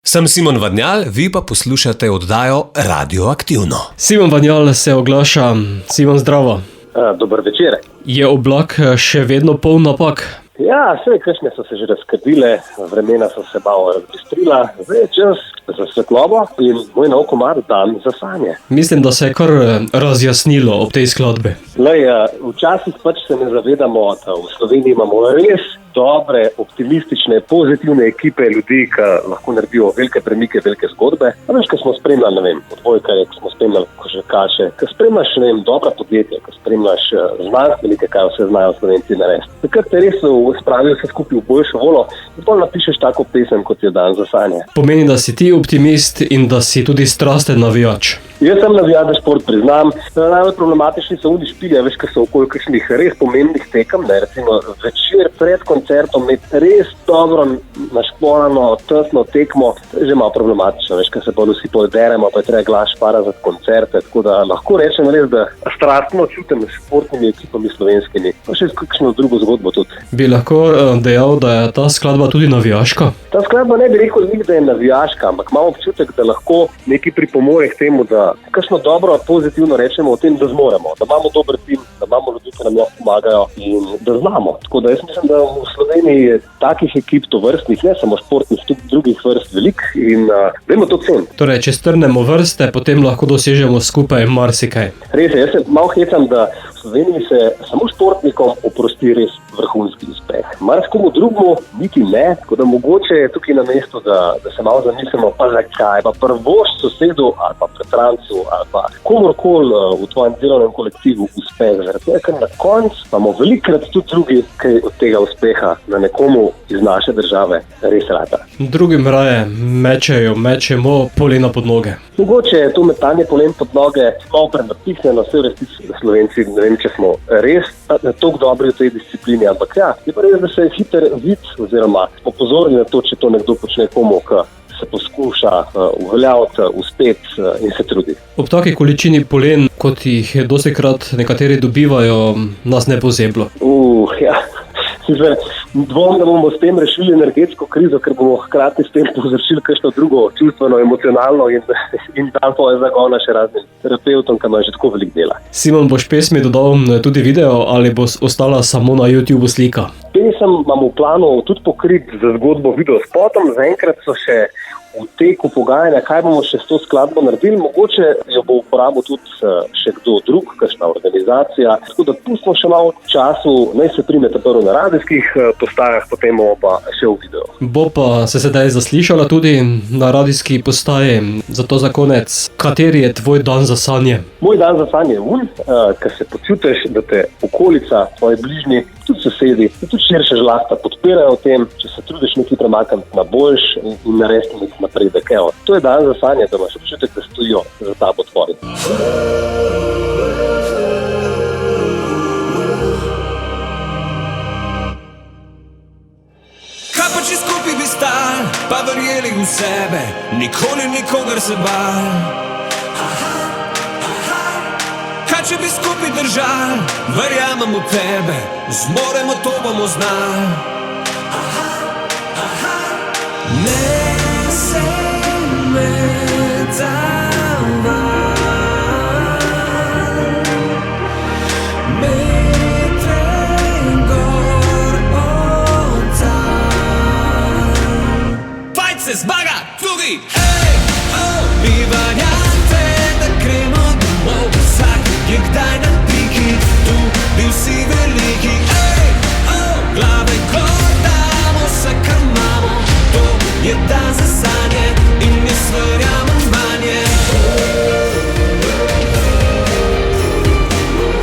Sem Simon Vadnjal, vi pa poslušate oddajo Radioaktivno. Simon Vadnjal se oglaša. Simon, zdravo. Dober večer. Je oblak še vedno poln napak? Ja, vse kakšne so se že razkadile, vremena so se malo razbistrila, zdaj je čas za svetlobo in moj nov komad Dan za sanje. Mislim, da se je kar razjasnilo ob tej skladbi. Včasih pač se ne zavedamo, da v Sloveniji imamo res dobre, optimistične, pozitivne ekipe ljudi, ki lahko naredijo velike premike, velike zgodbe. A veš, ko smo spremljali, odbojkarje, ko smo spremljali košarkaše, ko spremljaš, dobra podjetja, ko spremljaš znanstvenike, kaj vse znajo Slovenci narediti. Takrat te res spravijo vse skupaj v boljšo volo in potem napišeš tako pesem, kot je Dan za sanje. Pomeni, da si ti optimist in da si tudi strasten navijač. Jaz sem navijač za šport, priznam. Najbolj problematični so oni špilje, veš, ko so okoli kakšnih res pomembnih tekem, recimo večer pred koncertom imeti res dobro našporano, tesno tekmo, to je že malo problematično, veš, ko se pa vsi poderemo, pa je treba glas špara za koncerte, tako da lahko rečem res, da strastno čutim s športnimi ekipami slovenskimi, pa še kakšno drugo zgodbo tudi. Bi lahko dejal, da je ta skladba tudi navijaška? Ta skladba ne bi rekel, da je navijaška, ampak imamo občutek, da lahko neki pripomore k temu, da kakšno dobro, pozitivno rečemo o tem, da zmoremo, da imamo dober tim, da imamo ljudi, ki nam pomagajo in da znamo. Tako da jaz mislim, da v Sloveniji je takih ekip tovrstnih, ne samo športnih, tudi drugih vrst velik in vemo to ceniti. Torej, če strnemo vrste, potem lahko dosežemo skupaj marsikaj. Res je, jaz se malo hecam, da v Sloveniji se samo športnikom oprosti res vrhunski uspeh. Marskomu drugemu niti ne, tako da mogoče je tukaj na mestu, da se malo zamislimo, pa zakaj, pa prvoš sosedu ali pa bratrancu ali pa komorkoli v tvojem delovnem kolektivu uspeh. Zaradi tega, ker na koncu imamo velikrat tudi drugi, kaj od tega uspeha na nekomu iz naše države res rata. Drugim raje mečemo polena pod noge. Mogoče je to metanje polen pod noge malo prenapihnjeno, vse v resnici Slovenci, ne vem, če smo res toliko dobri v tej disciplini, ampak ja, je pa res, da se je hiter vid oziroma opozorni na to, če to nekdo počne komu, ki se poskuša uveljaviti, uspeti in se trudi. Ob taki količini polen, kot jih dostikrat nekateri dobivajo, nas ne pozeblo. Ja. Dvom, da bomo s tem rešili energetsko krizo, ker bomo hkrati s tem povzročili kakšno drugo čustveno, emocionalno in dan poje zagona še raznim terapeutom, ki imajo že tako veliko dela. Simon, boš pesmi dodal tudi video ali bo ostala samo na YouTubeu slika? Pesem imam v planu tudi pokriti za zgodbo video spotom, zaenkrat so še v teku pogajanja, kaj bomo še s to skladbo naredili, mogoče jo bo uporabil tudi še kdo drug, kakšna organizacija, tako da pustimo še malo času, naj se primete prvo na radijskih postajah, potem pa še v videu. Bo pa se sedaj zaslišala tudi na radijski postaji, zato za konec, kateri je tvoj dan za sanje? Moj dan za sanje je ker se počutiš, da te okolica, tvoji bližnji, tudi sosedi, tudi širše žlahta podpirajo v tem, če se trudiš nekaj premakniti na boljš in narediti nekaj napredek. Evo, to je dan za sanje, da imaš občutek, da stojijo za tabo tvori. Kaj pa če skupaj bi stal, pa verjeli v sebe, nikoli nikogar se bal. Kaj če bi skupaj držal, verjamem v tebe, zmoremo, to bomo znali. Ne se me davaj, metre gor oddaj. Fajt se zmaga tudi, mi variante, da gremo domov, vsak je kdaj na piki, tu bi vsi veliki, glave gor damo, vse kar imamo, to je dan za sanje in jaz verjamem vanje.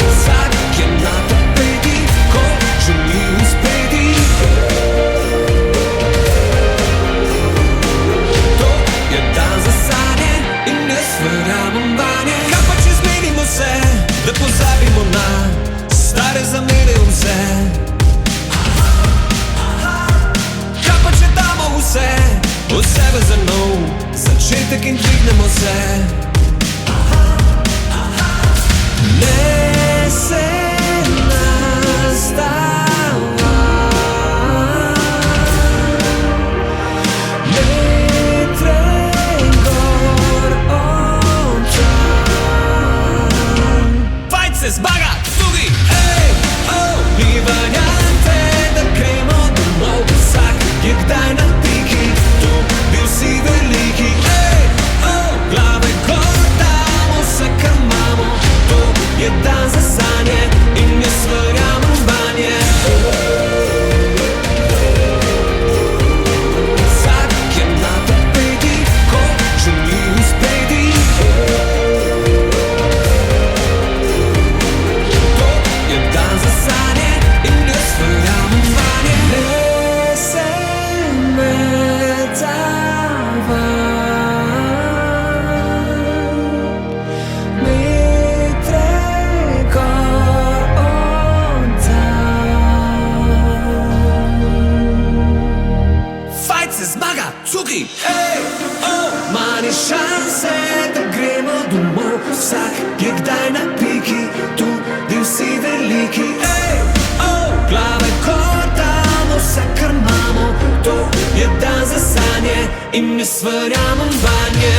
Vsak je na tapeti, ko želi uspeti, to je dan za sanje in jaz verjamem vanje. Kaj pa če zmenimo se, da pozabimo na stare zamere vse? Kaj pa če damo vse od sebe za nov začetek in dvignemo se? Ne se nastavaj, metre ni šanse, da gremo domov. Vsak je kdaj na piki, tudi vsi veliki. Ej, glave kot damo, vse kar imamo, to je dan za sanje in jaz verjamem vanje.